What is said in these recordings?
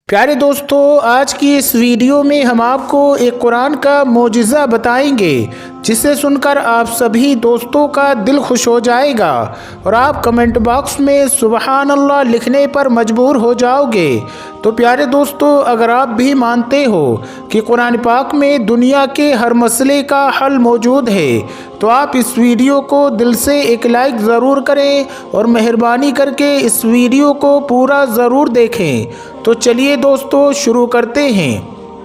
پیارے دوستو، آج کی اس ویڈیو میں ہم آپ کو ایک قرآن کا معجزہ بتائیں گے جسے سن کر آپ سبھی دوستوں کا دل خوش ہو جائے گا اور آپ کمنٹ باکس میں سبحان اللہ لکھنے پر مجبور ہو جاؤ گے۔ تو پیارے دوستو، اگر آپ بھی مانتے ہو کہ قرآن پاک میں دنیا کے ہر مسئلے کا حل موجود ہے تو آپ اس ویڈیو کو دل سے ایک لائک ضرور کریں اور مہربانی کر کے اس ویڈیو کو پورا ضرور دیکھیں۔ تو چلیے دوستو شروع کرتے ہیں۔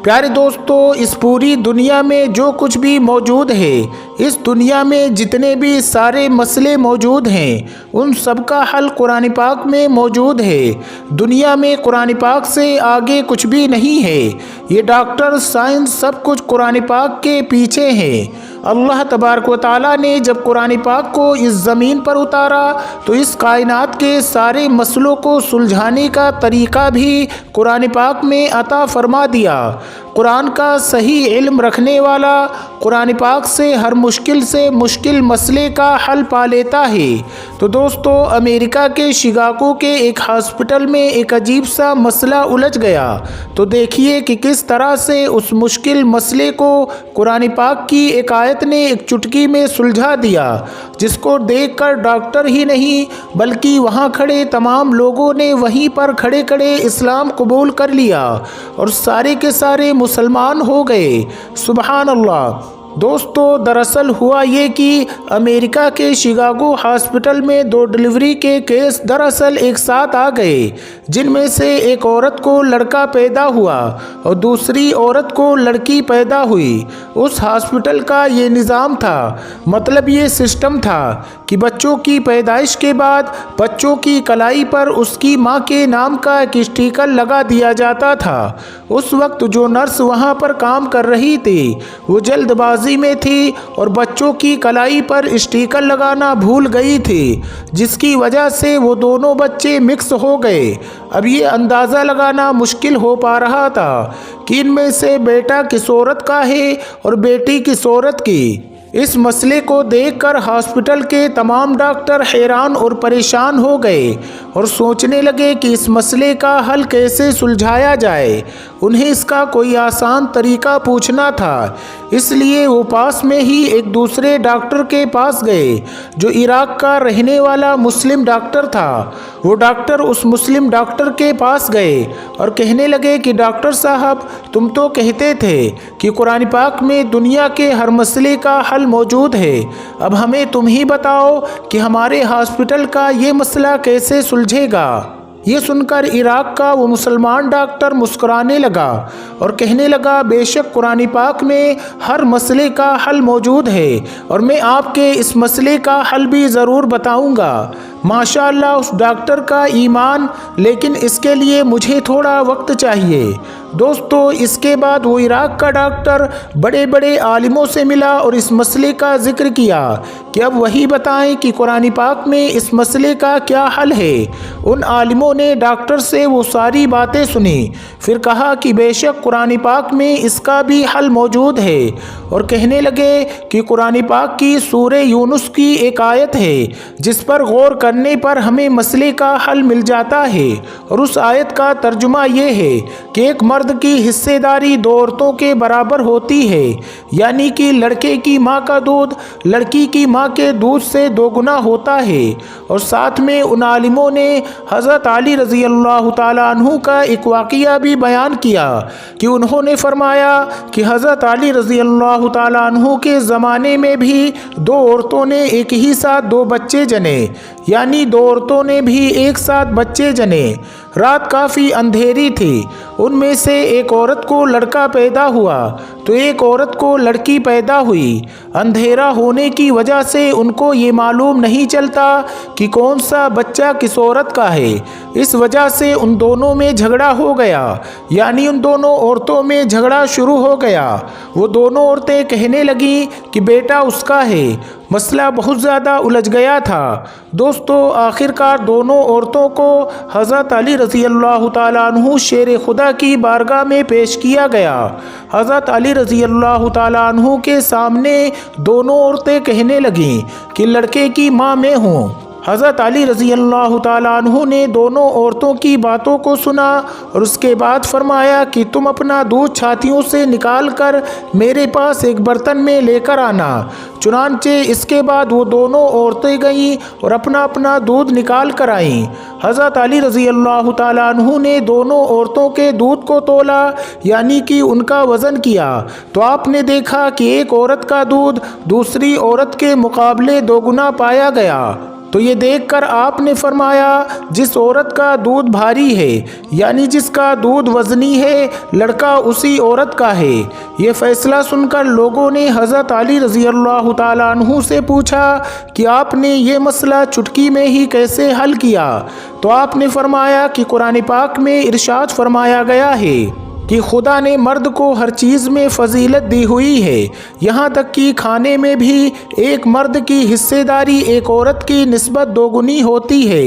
پیارے دوستو، اس پوری دنیا میں جو کچھ بھی موجود ہے، اس دنیا میں جتنے بھی سارے مسئلے موجود ہیں، ان سب کا حل قرآن پاک میں موجود ہے۔ دنیا میں قرآن پاک سے آگے کچھ بھی نہیں ہے۔ یہ ڈاکٹر، سائنس، سب کچھ قرآن پاک کے پیچھے ہیں۔ اللہ تبارک و تعالیٰ نے جب قرآن پاک کو اس زمین پر اتارا تو اس کائنات کے سارے مسئلوں کو سلجھانے کا طریقہ بھی قرآن پاک میں عطا فرما دیا۔ قرآن کا صحیح علم رکھنے والا قرآن پاک سے ہر مشکل مسئلے کا حل پا لیتا ہے۔ تو دوستو، امریکہ کے شکاگو کے ایک ہاسپٹل میں ایک عجیب سا مسئلہ الجھ گیا۔ تو دیکھیے کہ کس طرح سے اس مشکل مسئلے کو قرآن پاک کی ایک آیت نے ایک چٹکی میں سلجھا دیا، جس کو دیکھ کر ڈاکٹر ہی نہیں بلکہ وہاں کھڑے تمام لوگوں نے وہیں پر کھڑے اسلام قبول کر لیا اور سارے کے سارے مسلمان ہو گئے۔ سبحان اللہ۔ دوستو، دراصل ہوا یہ کہ امریکہ کے شکاگو ہاسپٹل میں دو ڈلیوری کے کیس دراصل ایک ساتھ آ گئے، جن میں سے ایک عورت کو لڑکا پیدا ہوا اور دوسری عورت کو لڑکی پیدا ہوئی۔ اس ہاسپٹل کا یہ نظام تھا، مطلب یہ سسٹم تھا کہ بچوں کی پیدائش کے بعد بچوں کی کلائی پر اس کی ماں کے نام کا ایک اسٹیکر لگا دیا جاتا تھا۔ اس وقت جو نرس وہاں پر کام کر رہی تھی وہ جلد بازی میں تھی اور بچوں کی کلائی پر اسٹیکر لگانا بھول گئی تھی، جس کی وجہ سے وہ دونوں بچے مکس ہو گئے۔ اب یہ اندازہ لگانا مشکل ہو پا رہا تھا کہ ان میں سے بیٹا کس عورت کا ہے اور بیٹی کس عورت کی۔ اس مسئلے کو دیکھ کر ہاسپٹل کے تمام ڈاکٹر حیران اور پریشان ہو گئے اور سوچنے لگے کہ اس مسئلے کا حل کیسے سلجھایا جائے۔ انہیں اس کا کوئی آسان طریقہ پوچھنا تھا، اس لیے وہ پاس میں ہی ایک دوسرے ڈاکٹر کے پاس گئے جو عراق کا رہنے والا مسلم ڈاکٹر تھا۔ وہ ڈاکٹر اس مسلم ڈاکٹر کے پاس گئے اور کہنے لگے کہ ڈاکٹر صاحب، تم تو کہتے تھے کہ قرآن پاک میں دنیا کے ہر مسئلے کا حل موجود ہے، اب ہمیں تم ہی بتاؤ کہ ہمارے ہاسپٹل کا یہ مسئلہ کیسے سلجھے گا۔ یہ سن کر عراق کا وہ مسلمان ڈاکٹر مسکرانے لگا اور کہنے لگا، بے شک قرآن پاک میں ہر مسئلے کا حل موجود ہے اور میں آپ کے اس مسئلے کا حل بھی ضرور بتاؤں گا۔ ماشاءاللہ اس ڈاکٹر کا ایمان، لیکن اس کے لیے مجھے تھوڑا وقت چاہیے۔ دوستو، اس کے بعد وہ عراق کا ڈاکٹر بڑے بڑے عالموں سے ملا اور اس مسئلے کا ذکر کیا کہ اب وہی بتائیں کہ قرآن پاک میں اس مسئلے کا کیا حل ہے۔ ان عالموں نے ڈاکٹر سے وہ ساری باتیں سنی، پھر کہا کہ بے شک قرآن پاک میں اس کا بھی حل موجود ہے، اور کہنے لگے کہ قرآن پاک کی سورہ یونس کی ایک آیت ہے جس پر غور کرنے پر ہمیں مسئلے کا حل مل جاتا ہے، اور اس آیت کا ترجمہ یہ ہے کہ ایک مرد کی حصے داری دو عورتوں کے برابر ہوتی ہے، یعنی کہ لڑکے کی ماں کا دودھ لڑکی کی ماں کے دودھ سے 2 گنا ہوتا ہے۔ اور ساتھ میں ان عالموں نے حضرت علی رضی اللہ تعالیٰ عنہ کا ایک واقعہ بھی بیان کیا کہ انہوں نے فرمایا کہ حضرت علی رضی اللہ تعالیٰ عنہ کے زمانے میں بھی 2 عورتوں نے ایک ہی ساتھ 2 بچے جنے، یعنی 2 عورتوں نے بھی ایک ساتھ بچے جنے۔ رات کافی اندھیری تھی، ان میں سے ایک عورت کو لڑکا پیدا ہوا تو ایک عورت کو لڑکی پیدا ہوئی۔ اندھیرا ہونے کی وجہ سے ان کو یہ معلوم نہیں چلتا کہ کون سا بچہ کس عورت کا ہے، اس وجہ سے ان دونوں میں جھگڑا ہو گیا، یعنی ان دونوں عورتوں میں جھگڑا شروع ہو گیا۔ وہ دونوں عورتیں کہنے لگیں کہ بیٹا اس کا ہے۔ مسئلہ بہت زیادہ الجھ گیا تھا۔ دوستو، آخرکار دونوں عورتوں کو حضرت علی رضی اللہ تعالیٰ عنہ شیر خدا کی بارگاہ میں پیش کیا گیا۔ حضرت علی رضی اللہ تعالیٰ عنہ کے سامنے دونوں عورتیں کہنے لگیں کہ لڑکے کی ماں میں ہوں حضرت علی رضی اللہ تعالیٰ عنہ نے دونوں عورتوں کی باتوں کو سنا اور اس کے بعد فرمایا کہ تم اپنا دودھ چھاتیوں سے نکال کر میرے پاس ایک برتن میں لے کر آنا۔ چنانچہ اس کے بعد وہ دونوں عورتیں گئیں اور اپنا اپنا دودھ نکال کر آئیں۔ حضرت علی رضی اللہ تعالیٰ عنہ نے دونوں عورتوں کے دودھ کو تولا، یعنی کہ ان کا وزن کیا، تو آپ نے دیکھا کہ ایک عورت کا دودھ دوسری عورت کے مقابلے 2 گنا پایا گیا۔ تو یہ دیکھ کر آپ نے فرمایا جس عورت کا دودھ بھاری ہے، یعنی جس کا دودھ وزنی ہے، لڑکا اسی عورت کا ہے۔ یہ فیصلہ سن کر لوگوں نے حضرت علی رضی اللہ تعالیٰ عنہ سے پوچھا کہ آپ نے یہ مسئلہ چٹکی میں ہی کیسے حل کیا؟ تو آپ نے فرمایا کہ قرآن پاک میں ارشاد فرمایا گیا ہے کہ خدا نے مرد کو ہر چیز میں فضیلت دی ہوئی ہے، یہاں تک کہ کھانے میں بھی ایک مرد کی حصے داری ایک عورت کی نسبت 2 گنی ہوتی ہے۔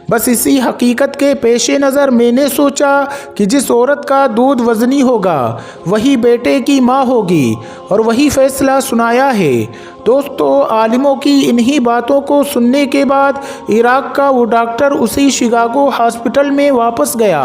بس اسی حقیقت کے پیش نظر میں نے سوچا کہ جس عورت کا دودھ وزنی ہوگا وہی بیٹے کی ماں ہوگی، اور وہی فیصلہ سنایا ہے۔ دوستو، عالموں کی انہی باتوں کو سننے کے بعد عراق کا وہ ڈاکٹر اسی شکاگو ہاسپٹل میں واپس گیا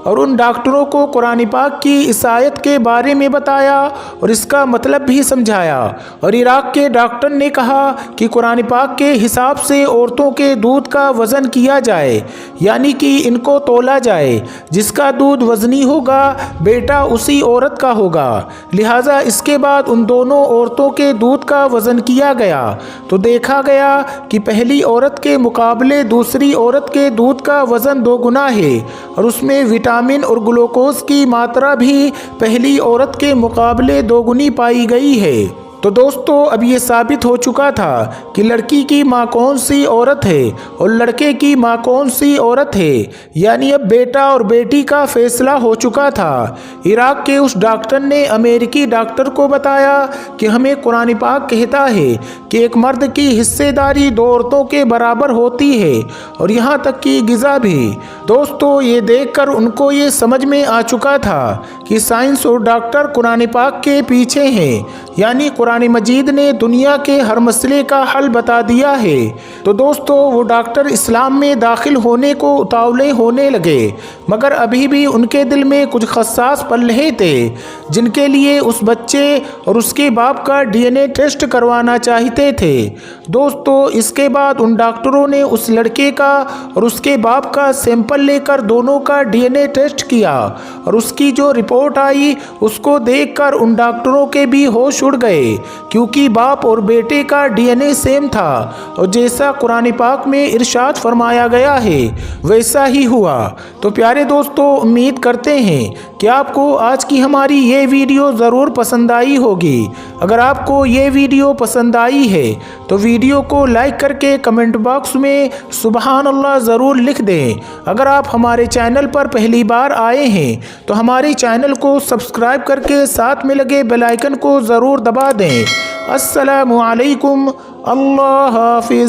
اور ان ڈاکٹروں کو قرآن پاک کی اس آیت کے بارے میں بتایا اور اس کا مطلب بھی سمجھایا، اور عراق کے ڈاکٹر نے کہا کہ قرآن پاک کے حساب سے عورتوں کے دودھ کا وزن کیا جائے، یعنی کہ ان کو تولا جائے، جس کا دودھ وزنی ہوگا بیٹا اسی عورت کا ہوگا۔ لہٰذا اس کے بعد ان دونوں عورتوں کے دودھ کا وزن کیا گیا تو دیکھا گیا کہ پہلی عورت کے مقابلے دوسری عورت کے دودھ کا وزن 2 گنا ہے، اور اس میں وٹامن اور گلوکوز کی ماترا بھی پہلی عورت کے مقابلے 2 گنی پائی گئی ہے۔ تو دوستو، اب یہ ثابت ہو چکا تھا کہ لڑکی کی ماں کون سی عورت ہے اور لڑکے کی ماں کون سی عورت ہے، یعنی اب بیٹا اور بیٹی کا فیصلہ ہو چکا تھا۔ عراق کے اس ڈاکٹر نے امریکی ڈاکٹر کو بتایا کہ ہمیں قرآن پاک کہتا ہے کہ ایک مرد کی حصے داری 2 عورتوں کے برابر ہوتی ہے، اور یہاں تک کہ غذا بھی۔ دوستو، یہ دیکھ کر ان کو یہ سمجھ میں آ چکا تھا کہ سائنس اور ڈاکٹر قرآن پاک کے پیچھے ہیں، یعنی قرآن مجید نے دنیا کے ہر مسئلے کا حل بتا دیا ہے۔ تو دوستو، وہ ڈاکٹر اسلام میں داخل ہونے کو اتاولے ہونے لگے، مگر ابھی بھی ان کے دل میں کچھ خساس پلے تھے جن کے لیے اس بچے اور اس کے باپ کا DNA ٹیسٹ کروانا چاہتے تھے۔ دوستو، اس کے بعد ان ڈاکٹروں نے اس لڑکے کا اور اس کے باپ کا سیمپل لے کر دونوں کا DNA ٹیسٹ کیا، اور اس کی جو رپورٹ آئی اس کو دیکھ کر ان ڈاکٹروں کے بھی ہوش اڑ گئے، کیونکہ باپ اور بیٹے کا DNA سیم تھا، اور جیسا قرآن پاک میں ارشاد فرمایا گیا ہے ویسا ہی ہوا۔ تو پیارے دوستو، امید کرتے ہیں کہ آپ کو آج کی ہماری یہ ویڈیو ضرور پسند آئی ہوگی۔ اگر آپ کو یہ ویڈیو پسند آئی ہے تو ویڈیو کو لائک کر کے کمنٹ باکس میں سبحان اللہ ضرور لکھ دیں۔ اگر آپ ہمارے چینل پر پہلی بار آئے ہیں تو ہمارے چینل کو سبسکرائب کر کے ساتھ میں لگے بیل آئیکن کو ضرور دبا دیں۔ السلام علیکم، اللہ حافظ۔